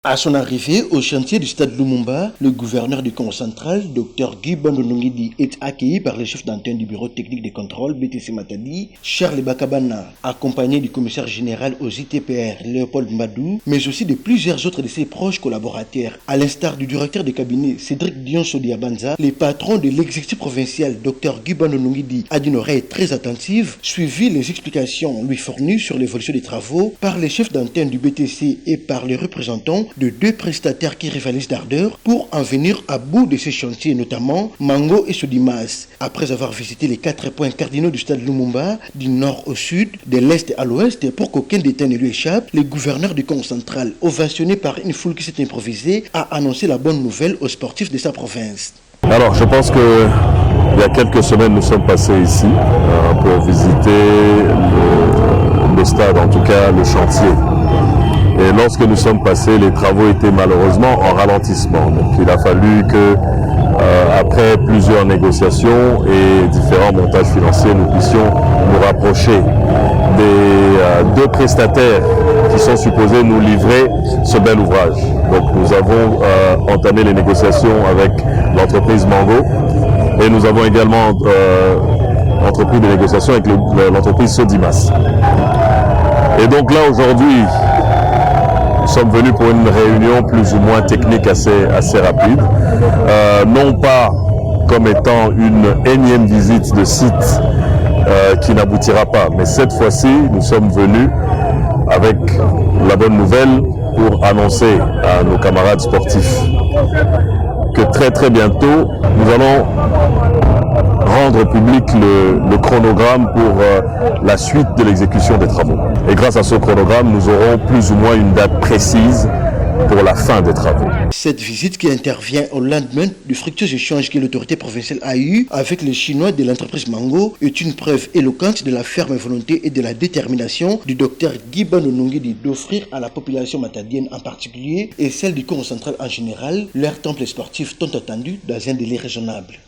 À son arrivée au chantier du stade Lumumba, le gouverneur du Congo central, Dr Guy Bandonongidi, est accueilli par le chef d'antenne du bureau technique de contrôle BTC Matadi, Charles Bakabana, accompagné du commissaire général aux ITPR, Léopold Mbadou, mais aussi de plusieurs autres de ses proches collaborateurs, à l'instar du directeur de cabinet Cédric Dion-Sodiabanza. Les patrons de l'exécutif provincial, Dr Guy Bandonongidi, a d'une oreille très attentive, suivi les explications lui fournies sur l'évolution des travaux par les chefs d'antenne du BTC et par les représentants de deux prestataires qui rivalisent d'ardeur pour en venir à bout de ces chantiers, notamment Mango et Sodimas. Après avoir visité les 4 points cardinaux du stade Lumumba, du nord au sud, de l'est à l'ouest, pour qu'aucun détail ne lui échappe, le gouverneur du Congo central, ovationné par une foule qui s'est improvisée, a annoncé la bonne nouvelle aux sportifs de sa province. Alors, je pense que il y a quelques semaines, nous sommes passés ici pour visiter le stade, en tout cas le chantier. Et lorsque nous sommes passés, les travaux étaient malheureusement en ralentissement. Donc il a fallu que, après plusieurs négociations et différents montages financiers, nous puissions nous rapprocher des deux prestataires qui sont supposés nous livrer ce bel ouvrage. Donc nous avons entamé les négociations avec l'entreprise Mango et nous avons également entrepris des négociations avec l'entreprise Sodimas. Et donc là aujourd'hui, nous sommes venus pour une réunion plus ou moins technique assez rapide, non pas comme étant une énième visite de site qui n'aboutira pas, mais cette fois-ci nous sommes venus avec la bonne nouvelle pour annoncer à nos camarades sportifs que très bientôt nous allons rendre public le chronogramme pour la suite de l'exécution des travaux. Et grâce à ce chronogramme, nous aurons plus ou moins une date précise pour la fin des travaux. Cette visite qui intervient au lendemain du fructueux échange que l'autorité provinciale a eu avec les Chinois de l'entreprise Mango est une preuve éloquente de la ferme volonté et de la détermination du docteur Guy Bandonongidi d'offrir à la population matadienne en particulier et celle du Congo central en général leur temple sportif tant attendu dans un délai raisonnable.